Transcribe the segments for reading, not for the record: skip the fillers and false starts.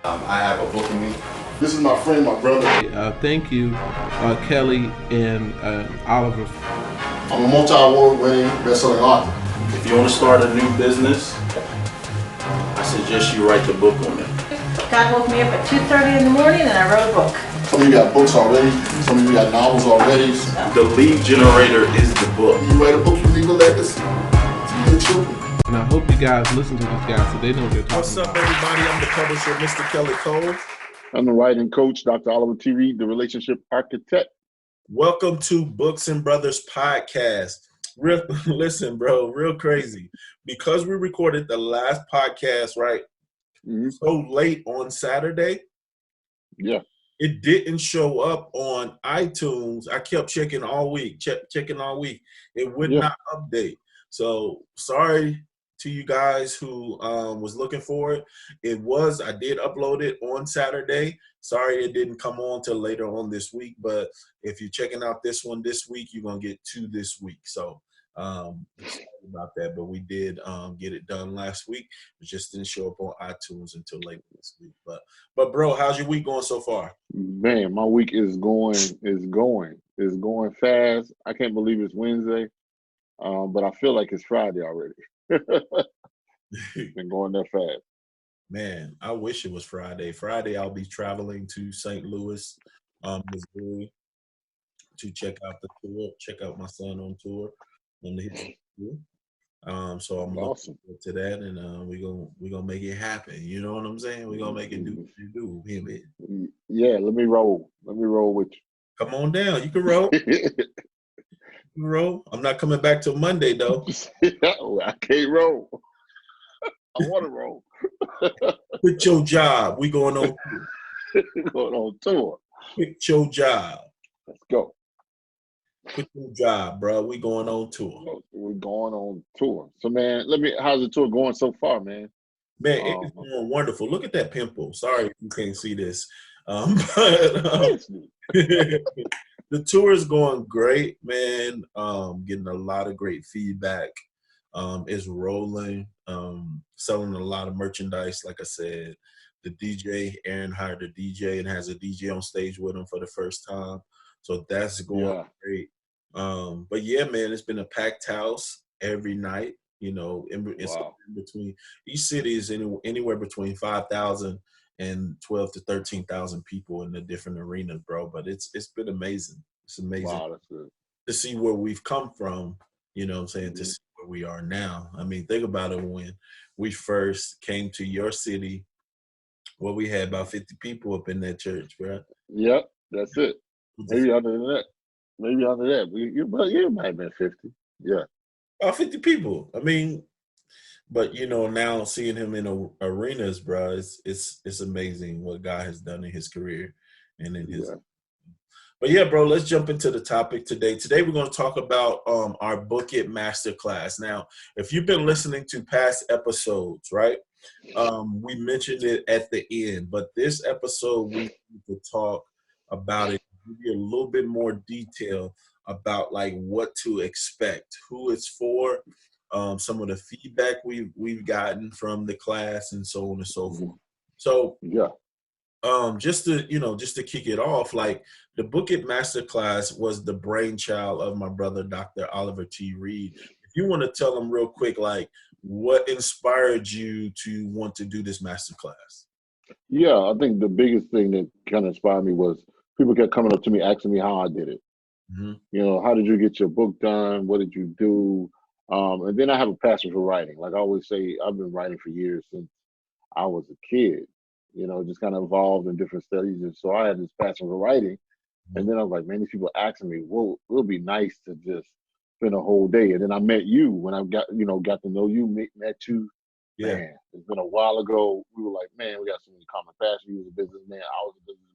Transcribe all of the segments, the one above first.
I have a book in me. This is my friend, my brother. Thank you, Kelly and Oliver. I'm a multi-award winning best-selling author. If you want to start a new business, I suggest you write the book on it. God woke me up at 2:30 in the morning and I wrote a book. Some of you got books already. Some of you got novels already. The lead generator is the book. You write a book, you leave a legacy to your children. And I hope you guys listen to these guys so they know what they're talking What's up, about. everybody? I'm the publisher, Mr. Kelly Cole. I'm the writing coach, Dr. Oliver T. Reid, the relationship architect. Welcome to Books-N-Brothas podcast. Listen, bro, real crazy. Because we recorded the last podcast, right, so late on Saturday, Yeah. it didn't show up on iTunes. I kept checking all week, checking all week. It would not update. So sorry to you guys who was looking for it. I did upload it on Saturday. Sorry it didn't come on till later on this week, but if you're checking out this one this week, you're going to get two this week. So sorry about that, but we did get it done last week. It just didn't show up on iTunes until late this week. But bro, how's your week going so far? Man, my week is going fast. I can't believe it's Wednesday, but I feel like it's Friday already. It's been going that fast. Man, I wish it was Friday. Friday, I'll be traveling to St. Louis, Missouri, to check out the tour, check out my son on tour. So I'm looking forward to that, and we're gonna make it happen. You know what I'm saying? We're gonna make it do what you do. Yeah, let me roll. Let me roll with you. Come on down. You can roll. You can roll. I'm not coming back till Monday though. I can't roll. I want to roll. Quit your job. We going on tour. Going on tour. Quit your job. Let's go. Quit your job, bro. We going on tour. We're going on tour. So, man, how's the tour going so far, man? Man, it's going wonderful. Look at that pimple. Sorry if you can't see this. The tour is going great, man. Getting a lot of great feedback. It's rolling. Selling a lot of merchandise, like I said. The DJ, Aaron hired a DJ and has a DJ on stage with him for the first time. So that's going great. But yeah, man, it's been a packed house every night. You know, it's in between each city is anywhere between 5,000 and 12 to 13,000 people in the different arenas, bro. But it's been amazing. It's amazing that's good. To see where we've come from. You know what I'm saying? To see where we are now. I mean, think about it. When we first came to your city, we had about 50 people up in that church, bro. Yep, that's it. Maybe under that. You might have been 50. Yeah. About 50 people. I mean, but you know, now seeing him in arenas, bro, it's amazing what God has done in his career and in his. But yeah, bro, let's jump into the topic today. Today we're going to talk about our Book It Masterclass. Now, if you've been listening to past episodes, right, we mentioned it at the end, but this episode we need to talk about it, give you a little bit more detail about like what to expect, who it's for, some of the feedback we've gotten from the class, and so on and so forth. So just to kick it off, like the Book It Masterclass was the brainchild of my brother, Dr. Oliver T. Reid. If you want to tell them real quick, like what inspired you to want to do this masterclass? Yeah, I think the biggest thing that kind of inspired me was people kept coming up to me asking me how I did it. You know, how did you get your book done? What did you do? And then I have a passion for writing. Like I always say, I've been writing for years since I was a kid. You know, just kind of evolved in different studies. And so I had this passion for writing. And then I was like, man, these people asking me, well, it'll be nice to just spend a whole day. And then I met you when I got to know you, met you. Yeah. Man, it's been a while ago. We were like, man, we got so many common passions. You was a businessman. I was a businessman.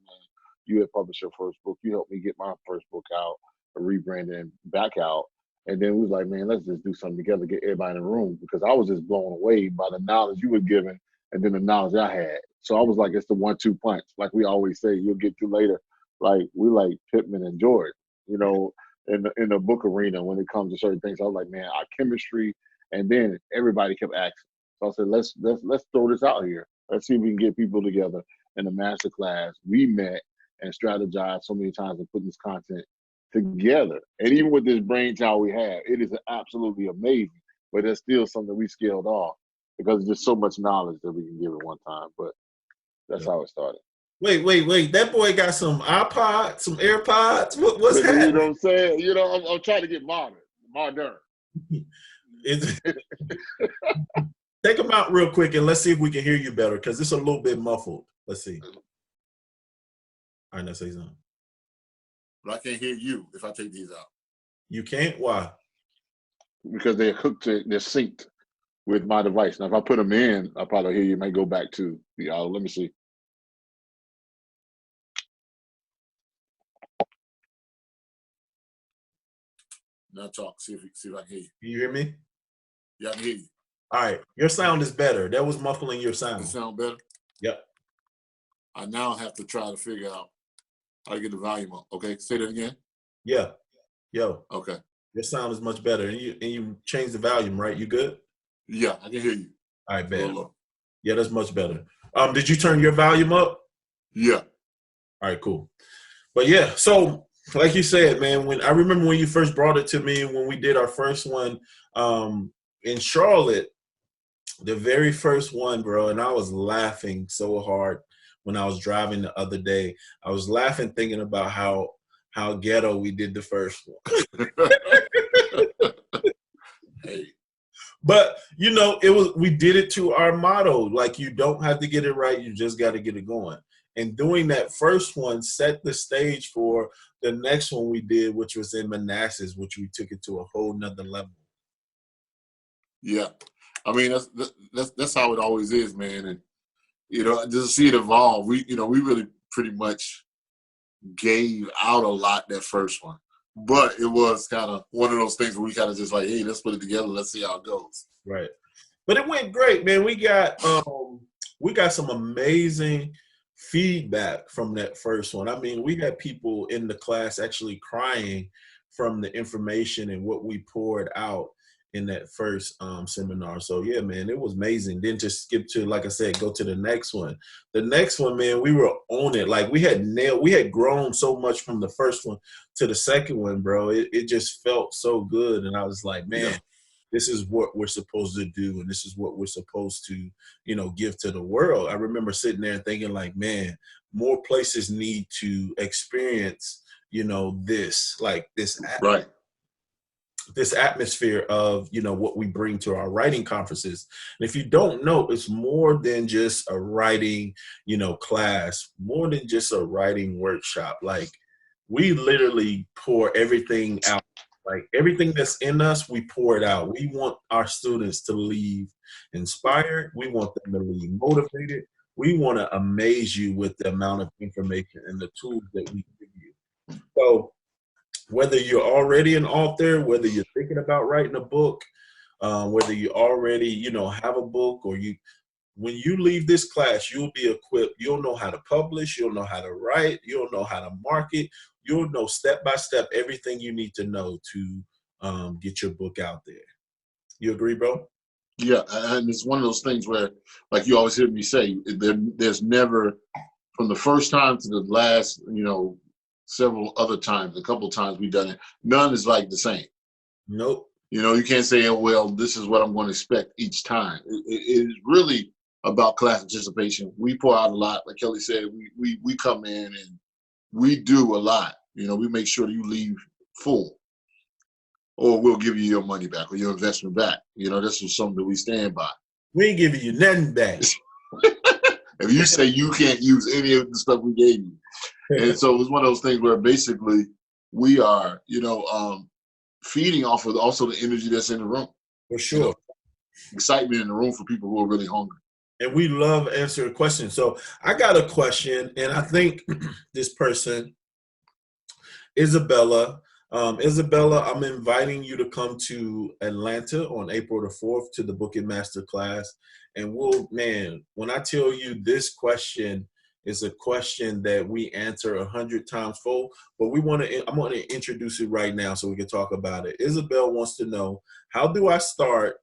You had published your first book. You helped me get my first book out, a rebranding and back out. And then we was like, man, let's just do something together, get everybody in the room. Because I was just blown away by the knowledge you were giving and then the knowledge I had. So I was like, it's the 1-2 punch. Like we always say, you'll get to later. Like we like Pittman and Jordan, you know, in the book arena when it comes to certain things. I was like, man, our chemistry, and then everybody kept asking. So I said, let's throw this out here. Let's see if we can get people together in a master class. We met and strategized so many times and put this content together. And even with this brain child we have, it is absolutely amazing. But there's still something we scaled off because there's so much knowledge that we can give at one time. But that's how it started. Wait. That boy got some iPods, some AirPods. What's happening? You know what I'm saying? You know, I'm trying to get modern. Take them out real quick and let's see if we can hear you better because it's a little bit muffled. Let's see. All right, now say something. But I can't hear you if I take these out. You can't? Why? Because they're synced with my device. Now, if I put them in, I'll probably hear you. Might go back to the audio. Let me see. Now talk. See if I can hear you. Can you hear me? Yeah, I can hear you. All right. Your sound is better. That was muffling your sound. Does it sound better? Yep. I now have to try to figure out how to get the volume up. Okay, say that again. Yeah. Yo. Okay. Your sound is much better. And you changed the volume, right? You good? Yeah, I can hear you. All right, bad. Yeah, that's much better. Did you turn your volume up? Yeah. All right, cool. But yeah, so like you said, man, I remember when you first brought it to me when we did our first one in Charlotte, the very first one, bro, and I was laughing so hard when I was driving the other day. I was laughing thinking about how ghetto we did the first one. Hey. But we did it to our motto, like you don't have to get it right, you just got to get it going. And doing that first one set the stage for the next one we did, which was in Manassas, which we took it to a whole nother level. Yeah, I mean that's how it always is, man. And just to see it evolve, we really pretty much gave out a lot that first one, but it was kind of one of those things where we kind of just like, hey, let's put it together, let's see how it goes. Right, but it went great, man. We got some amazing feedback from that first one. I mean, we had people in the class actually crying from the information and what we poured out in that first seminar. So yeah, man, it was amazing. Then to skip to, like I said, go to the next one. The next one, man, we were on it. Like we had grown so much from the first one to the second one, bro. It just felt so good. And I was like, man, yeah, this is what we're supposed to do. And this is what we're supposed to, give to the world. I remember sitting there and thinking like, man, more places need to experience, this right. This atmosphere of, what we bring to our writing conferences. And if you don't know, it's more than just a writing, class, more than just a writing workshop. Like we literally pour everything out. Like everything that's in us, we pour it out. We want our students to leave inspired. We want them to leave motivated. We want to amaze you with the amount of information and the tools that we give you. So whether you're already an author, whether you're thinking about writing a book, whether you already, have a book, or when you leave this class, you'll be equipped. You'll know how to publish. You'll know how to write. You'll know how to market. You'll know step by step everything you need to know to get your book out there. You agree, bro? Yeah, and it's one of those things where, like you always hear me say, there's never, from the first time to the last, several other times, a couple of times we've done it, none is like the same. Nope. You can't say, oh, well, this is what I'm going to expect each time. It is really about class participation. We pour out a lot. Like Kelly said, we come in and we do a lot. We make sure you leave full, or we'll give you your money back or your investment back. This is something that we stand by. We ain't giving you nothing back. If you say you can't use any of the stuff we gave you. And so it was one of those things where basically we are, feeding off of also the energy that's in the room. For sure. Excitement in the room for people who are really hungry. And we love answering questions. So I got a question, and I think this person, Isabella, I'm inviting you to come to Atlanta on April the 4th to the Booking Master class. And when I tell you this question is a question that we answer 100 times full, but I'm going to introduce it right now so we can talk about it. Isabel wants to know, how do I start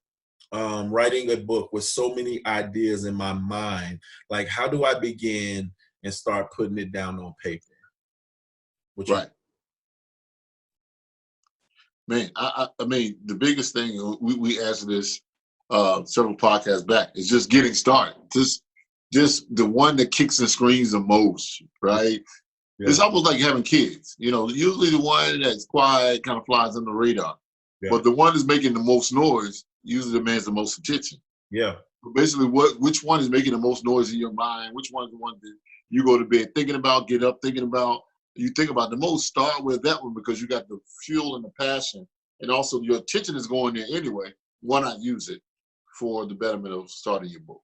writing a book with so many ideas in my mind. Like, how do I begin and start putting it down on paper? Right. Man, I mean, the biggest thing we answered this several podcasts back is just getting started. Just the one that kicks and screams the most, right? Yeah. It's almost like having kids. You know, usually the one that's quiet kind of flies under the radar, but the one that's making the most noise usually demands the most attention. Yeah. But basically, which one is making the most noise in your mind? Which one is the one that you go to bed thinking about, get up thinking about? You think about the most, start with that one because you got the fuel and the passion, and also your attention is going there anyway. Why not use it for the betterment of starting your book?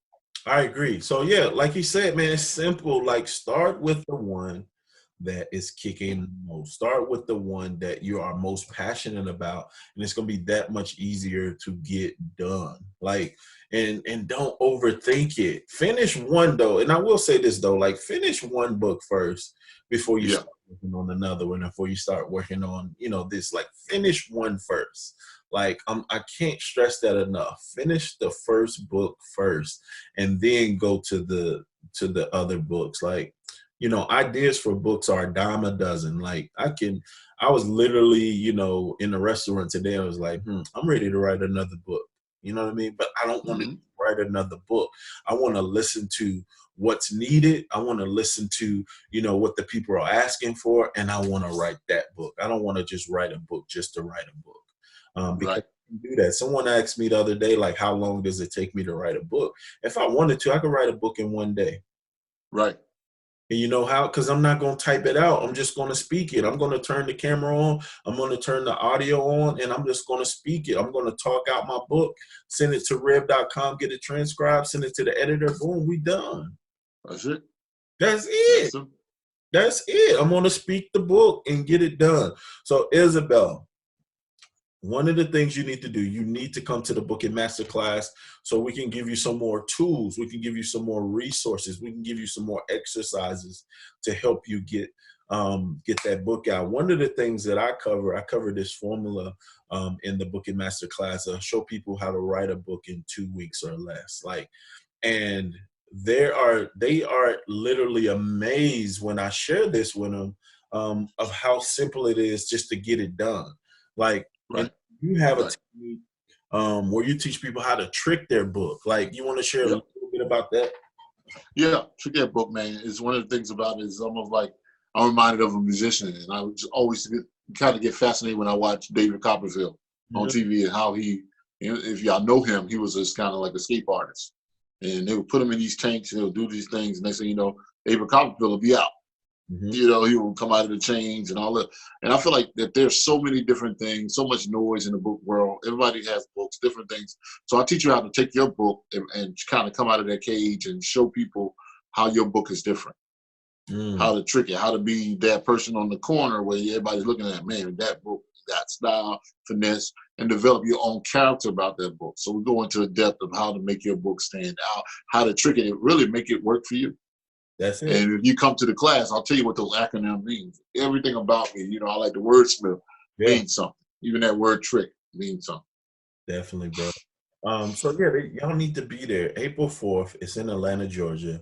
I agree. So yeah, like you said, man, it's simple. Like, start with the one that is kicking the most. Start with the one that you are most passionate about, and it's gonna be that much easier to get done. Like, and don't overthink it. Finish one though, and I will say this though, like, finish one book first before you start working on another one, before you start working on, this. Like, finish one first. Like, I can't stress that enough. Finish the first book first, and then go to the other books. Like, ideas for books are a dime a dozen. Like, I was literally, in a restaurant today. I was like, I'm ready to write another book. You know what I mean? But I don't want to write another book. I want to listen to what's needed. I want to listen to, what the people are asking for. And I want to write that book. I don't want to just write a book just to write a book. Because I can do that. Someone asked me the other day, like, how long does it take me to write a book? If I wanted to, I could write a book in one day. Right. And you know how? Because I'm not going to type it out. I'm just going to speak it. I'm going to turn the camera on. I'm going to turn the audio on, and I'm just going to speak it. I'm going to talk out my book, send it to rev.com, get it transcribed, send it to the editor. Boom, we done. That's it. That's it. That's it. I'm going to speak the book and get it done. So, Isabel, one of the things you need to do, you need to come to the Book It Masterclass so we can give you some more tools. We can give you some more resources. We can give you some more exercises to help you get that book out. One of the things that I cover this formula in the Book It Masterclass. I show people how to write a book in 2 weeks or less. And they are literally amazed when I share this with them of how simple it is just to get it done. Like, right. You have a technique where you teach people how to trick their book. Like, you want to share a little bit about that? Yeah, trick their book, man. It's one of the things about it is almost like I'm reminded of a musician, and I just always kind of get fascinated when I watch David Copperfield on TV and how he, if y'all know him, he was just kind of like a escape artist. And they would put him in these tanks and he'll do these things. And next thing you know, David Copperfield will be out. He will come out of the chains and all that. And I feel like that there's so many different things, so much noise in the book world. Everybody has books, different things. So I teach you how to take your book and kind of come out of that cage and show people how your book is different, how to trick it, how to be that person on the corner where everybody's looking at, man, that book got style, finesse, and develop your own character about that book. So we go into the depth of how to make your book stand out, how to trick it and really make it work for you. That's it. And if you come to the class, I'll tell you what those acronyms mean. Everything about me, I like the wordsmith, means something. Even that word trick means something. Definitely, bro. So y'all need to be there. April 4th. It's in Atlanta, Georgia.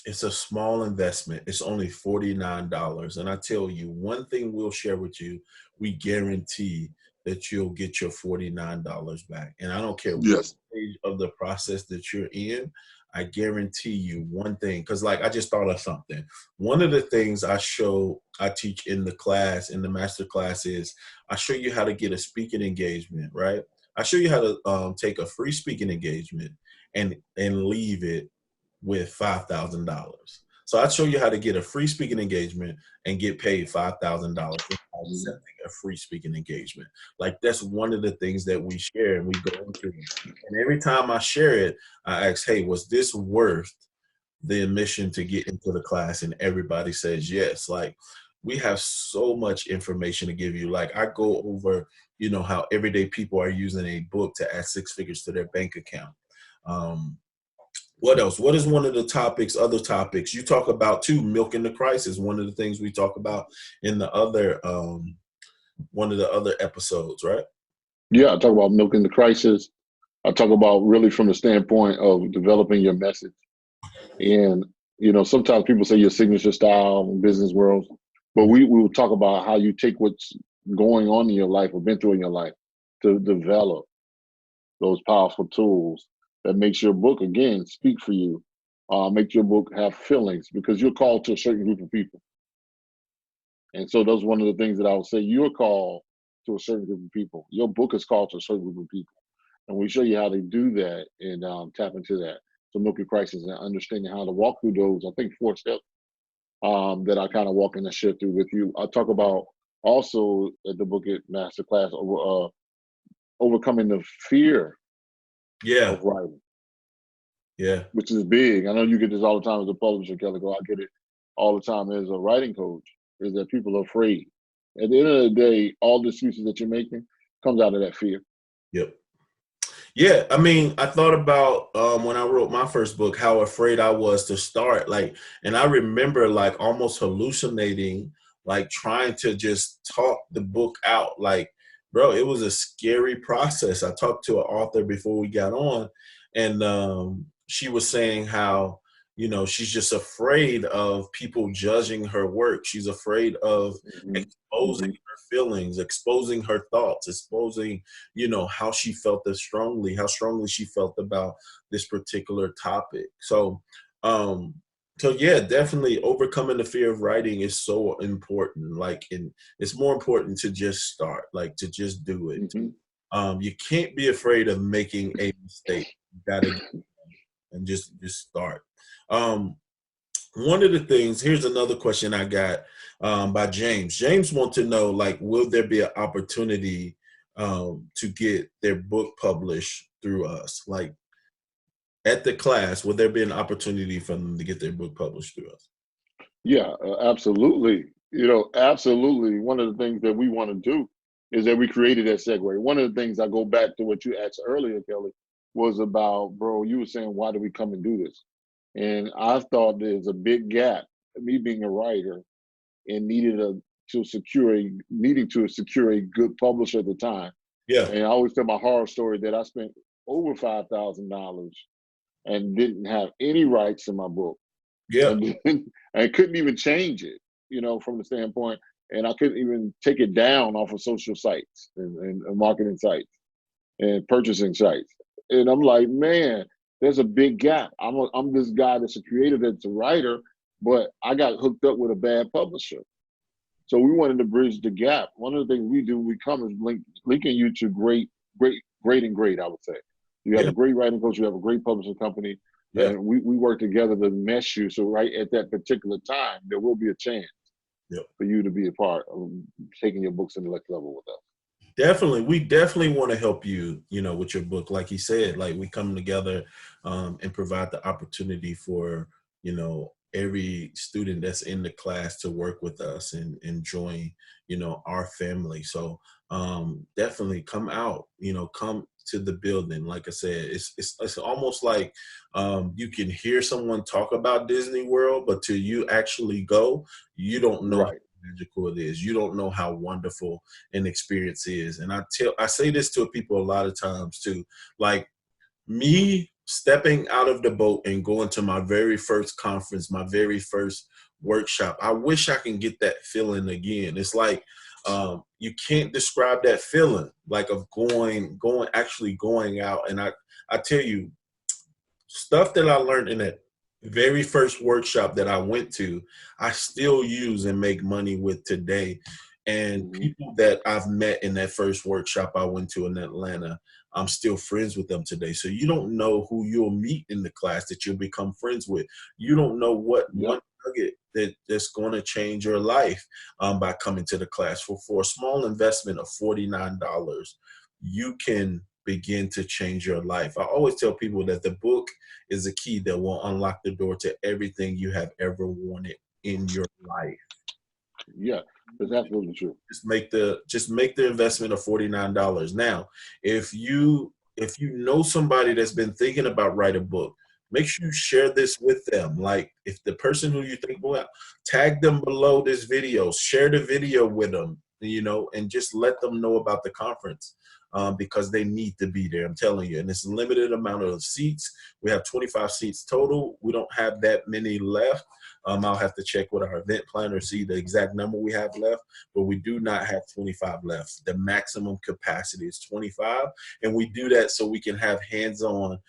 It's a small investment. It's only $49. And I tell you, one thing we'll share with you, we guarantee that you'll get your $49 back. And I don't care what stage of the process that you're in, I guarantee you one thing, because I just thought of something. One of the things I teach in the class, in the master class, is I show you how to get a speaking engagement, right? I show you how to take a free speaking engagement and leave it with $5,000. So I show you how to get a free speaking engagement and get paid $5,000 for accepting a free speaking engagement. Like, that's one of the things that we share and we go into. And every time I share it, I ask, hey, was this worth the admission to get into the class? And everybody says yes. Like, we have so much information to give you. Like, I go over, how everyday people are using a book to add 6 figures to their bank account. What else? What is one of the other topics? You talk about too, milking the crisis. One of the things we talk about in the other, one of the other episodes, right? Yeah, I talk about milking the crisis. I talk about really from the standpoint of developing your message. And, you know, sometimes people say your signature style in business world, but we will talk about how you take what's going on in your life or been through in your life to develop those powerful tools that makes your book, again, speak for you, make your book have feelings, because you're called to a certain group of people. And so that's one of the things that I would say, you're called to a certain group of people. Your book is called to a certain group of people. And we show you how to do that and tap into that. So Milk Your Crisis and understanding how to walk through those, I think, 4 steps that I kind of walk in and share through with you. I talk about also at the Book It Masterclass overcoming the fear of writing. Yeah. Which is big. I know you get this all the time as a publisher, Kelly. I get it all the time as a writing coach, is that people are afraid. At the end of the day, all the excuses that you're making comes out of that fear. Yep. Yeah, I mean, I thought about when I wrote my first book, how afraid I was to start. Like, and I remember like almost hallucinating, like trying to just talk the book out. Like, bro, it was a scary process. I talked to an author before we got on, and she was saying how, you know, she's just afraid of people judging her work. She's afraid of exposing her feelings, exposing her thoughts, exposing, you know, how she felt how strongly she felt about this particular topic. So, so yeah, definitely overcoming the fear of writing is so important. Like, and it's more important to just start, like to just do it. You can't be afraid of making a mistake. You gotta and just start. One of the things, here's another question I got by James. James wants to know, like, will there be an opportunity to get their book published through us? Like, at the class, will there be an opportunity for them to get their book published through us? Yeah, absolutely. You know, absolutely. One of the things that we want to do is that we created that segue. One of the things, I go back to what you asked earlier, Kelly, was about, bro, you were saying, why do we come and do this? And I thought there's a big gap, me being a writer and needing to secure a good publisher at the time. Yeah. And I always tell my horror story that I spent over $5,000 and didn't have any rights in my book. Yeah. And I couldn't even change it, you know, from the standpoint, and I couldn't even take it down off of social sites and marketing sites and purchasing sites. And I'm like, man, there's a big gap. I'm this guy that's a creative, that's a writer, but I got hooked up with a bad publisher. So we wanted to bridge the gap. One of the things we do, we come is linking you to great, I would say. You have a great writing coach, you have a great publishing company, and we work together to mesh you. So right at that particular time, there will be a chance for you to be a part of taking your books to the next level with us. Definitely. We definitely want to help you, you know, with your book. Like he said, like we come together and provide the opportunity for, you know, every student that's in the class to work with us and join, you know, our family. So definitely come out, you know, come to the building. Like I said, it's almost like you can hear someone talk about Disney World, but till you actually go, you don't know how magical it is. You don't know how wonderful an experience is. And I say this to people a lot of times too, like me stepping out of the boat and going to my very first conference, my very first workshop. I wish I can get that feeling again. It's like you can't describe that feeling, like of actually going out. And I tell you, stuff that I learned in that very first workshop that I went to, I still use and make money with today. And people that I've met in that first workshop I went to in Atlanta, I'm still friends with them today. So you don't know who you'll meet in the class that you'll become friends with. You don't know what one nugget that's going to change your life by coming to the class. For a small investment of $49, you can begin to change your life. I always tell people that the book is a key that will unlock the door to everything you have ever wanted in your life. Yeah, that's absolutely true. Just make the investment of $49. Now, if you know somebody that's been thinking about writing a book, make sure you share this with them. Like if the person who you think will, tag them below this video, share the video with them, you know, and just let them know about the conference. because they need to be there. I'm telling you. And it's a limited amount of seats. We have 25 seats total. We don't have that many left. I'll have to check with our event planner, see the exact number we have left, but we do not have 25 left. The maximum capacity is 25, and we do that so we can have hands-on,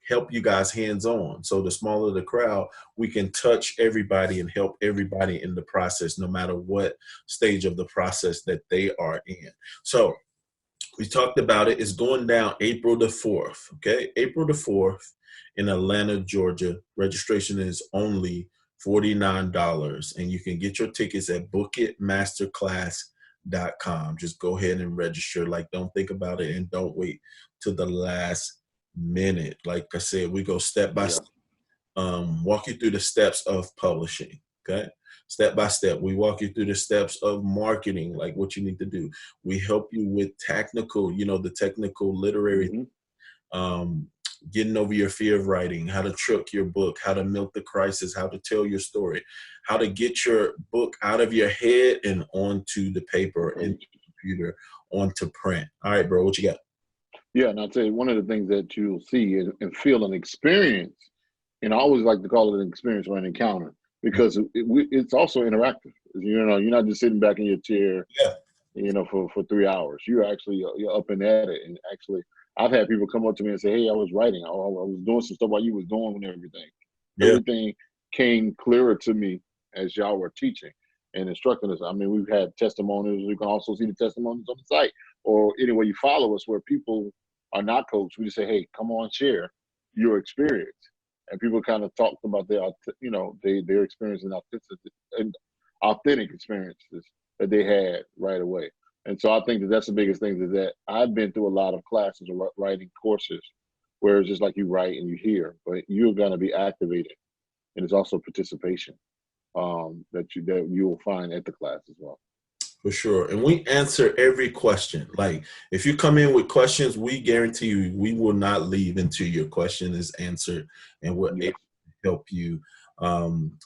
help you guys hands-on. So the smaller the crowd, we can touch everybody and help everybody in the process, no matter what stage of the process that they are in. So we talked about it. It's going down April the 4th, okay? April the 4th in Atlanta, Georgia. Registration is only $49, and you can get your tickets at bookitmasterclass.com. Just go ahead and register. Like, don't think about it and don't wait to the last minute. Like I said, we go step by step, walk you through the steps of publishing, okay? Step by step. We walk you through the steps of marketing, like what you need to do. We help you with technical, the technical literary, getting over your fear of writing, how to trick your book, how to milk the crisis, how to tell your story, how to get your book out of your head and onto the paper, into the computer, onto print. All right, bro, what you got? Yeah, and I'll tell you, one of the things that you'll see and feel and experience, and I always like to call it an experience or an encounter, because it's also interactive. You're not just sitting back in your chair, for 3 hours. You're up and at it. And actually, I've had people come up to me and say, "Hey, I was writing. I was doing some stuff while you was doing and everything." Yeah. Everything came clearer to me as y'all were teaching and instructing us. I mean, we've had testimonials. You can also see the testimonials on the site, or anywhere you follow us, where people are not coached. We just say, "Hey, come on, share your experience." And people kind of talked about their experience and authentic experiences that they had right away. And so I think that's the biggest thing, is that I've been through a lot of classes or writing courses where it's just like you write and you hear, but you're going to be activated. And it's also participation that you will find at the class as well. For sure. And we answer every question. Like, if you come in with questions, we guarantee you we will not leave until your question is answered, and we're able to help you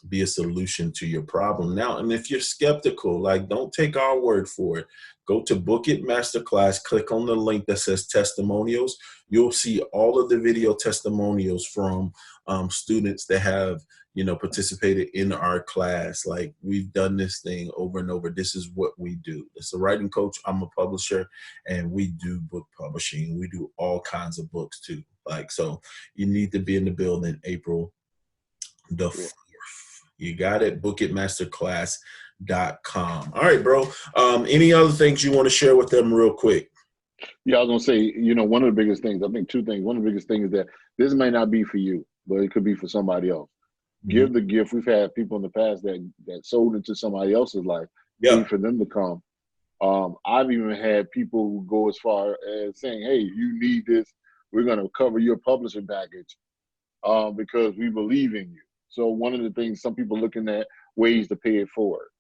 be a solution to your problem. Now, and if you're skeptical, like, don't take our word for it. Go to Book It Masterclass, click on the link that says testimonials. You'll see all of the video testimonials from students that have participated in our class. Like, we've done this thing over and over. This is what we do. It's a writing coach. I'm a publisher, and we do book publishing. We do all kinds of books too. Like, so you need to be in the building April the 4th. You got it. bookitmasterclass.com. All right, bro. Any other things you want to share with them real quick? Yeah, I was going to say, one of the biggest things, I think two things. One of the biggest things is that this may not be for you, but it could be for somebody else. Give the gift. We've had people in the past that sold into somebody else's life, for them to come. I've even had people who go as far as saying, "Hey, you need this. We're going to cover your publishing package because we believe in you." So one of the things, some people looking at ways to pay it forward,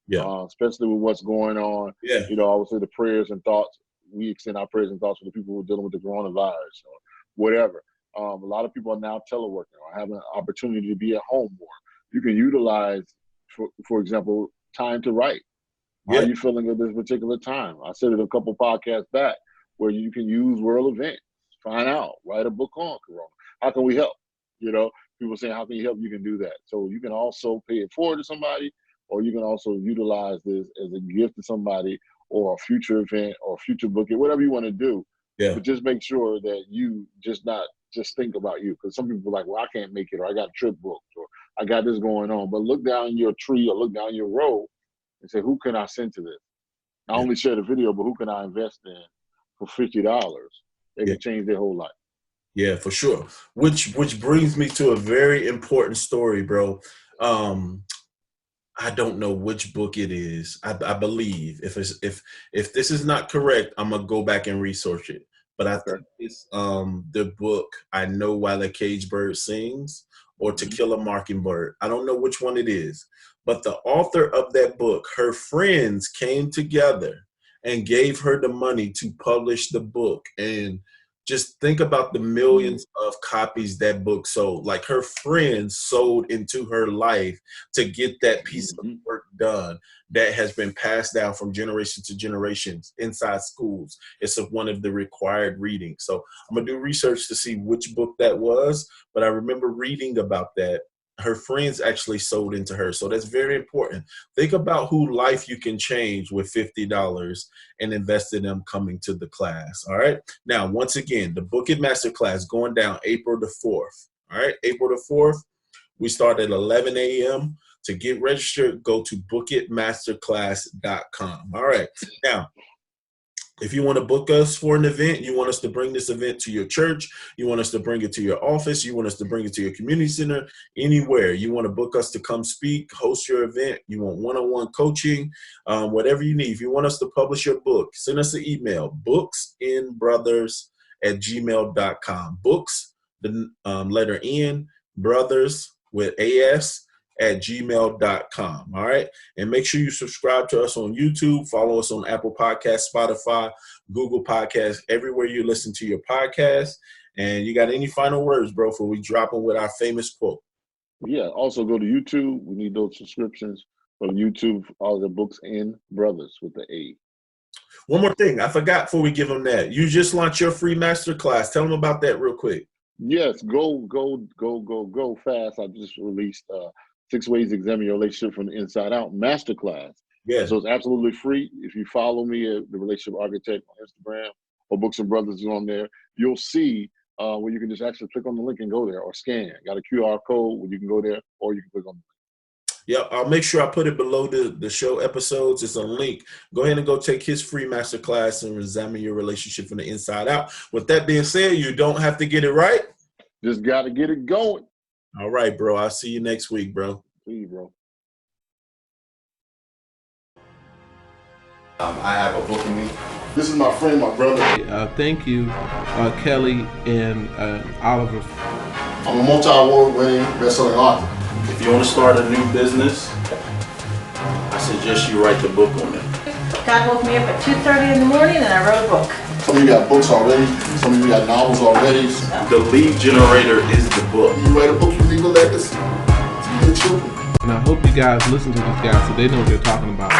especially with what's going on. I would say the prayers and thoughts. We extend our prayers and thoughts for the people who are dealing with the coronavirus or whatever. A lot of people are now teleworking or having an opportunity to be at home more. You can utilize, for example, time to write. How are you feeling at this particular time? I said it a couple podcasts back, where you can use world events, find out, write a book on Corona. How can we help? People saying, how can you help? You can do that. So you can also pay it forward to somebody, or you can also utilize this as a gift to somebody, or a future event or future book, whatever you want to do. Yeah. But just make sure that you just think about you, because some people are like, well, I can't make it, or I got a trip booked, or I got this going on. But look down your tree or look down your road and say, who can I send to this? Not only share the video, but who can I invest in for $50? They can change their whole life. Yeah, for sure. Which brings me to a very important story, bro. I don't know which book it is. I believe if this is not correct, I'm gonna go back and research it. But I think it's the book I Know Why the Caged Bird Sings, or To Kill a Mockingbird. I don't know which one it is, but the author of that book, her friends came together and gave her the money to publish the book. And just think about the millions of copies that book sold. Like, her friends sold into her life to get that piece of work done that has been passed down from generation to generations inside schools. It's one of the required readings. So I'm going to do research to see which book that was, but I remember reading about that. Her friends actually sold into her. So that's very important. Think about who life you can change with $50 and invest in them coming to the class. All right. Now, once again, the Book It Masterclass going down April the 4th. All right. April the 4th. We start at 11 a.m. To get registered, go to bookitmasterclass.com. All right. Now, if you want to book us for an event, you want us to bring this event to your church, you want us to bring it to your office, you want us to bring it to your community center, anywhere. You want to book us to come speak, host your event, you want one-on-one coaching, whatever you need. If you want us to publish your book, send us an email, Books-N-Brothas@gmail.com. Books, the letter N, brothers with AS, @gmail.com. All right. And make sure you subscribe to us on YouTube, follow us on Apple Podcasts, Spotify, Google Podcasts, everywhere you listen to your podcast. And you got any final words, bro, before we drop them with our famous quote? Yeah. Also go to YouTube. We need those subscriptions from YouTube. All the Books-N-Brothas with the A. One more thing. I forgot before we give them that. You just launched your free masterclass. Tell them about that real quick. Yes. Go fast. I just released 6 Ways to Examine Your Relationship from the Inside Out Masterclass. Yeah. So it's absolutely free. If you follow me at The Relationship Architect on Instagram or Books-N-Brothas is on there, you'll see where you can just actually click on the link and go there or scan. Got a QR code where you can go there or you can click on the link. Yep, I'll make sure I put it below the show episodes. It's a link. Go ahead and go take his free masterclass and examine your relationship from the inside out. With that being said, you don't have to get it right. Just got to get it going. All right, bro. I'll see you next week, bro. See you, bro. I have a book in me. This is my friend, my brother. Thank you, Kelly and Oliver. I'm a multi-award winning best-selling author. If you want to start a new business, I suggest you write the book on it. God woke me up at 2:30 in the morning and I wrote a book. Some of you got books already. Some of you got novels already. The lead generator is the book. You write a book, you leave a legacy to your children. And I hope you guys listen to these guys so they know what they're talking about.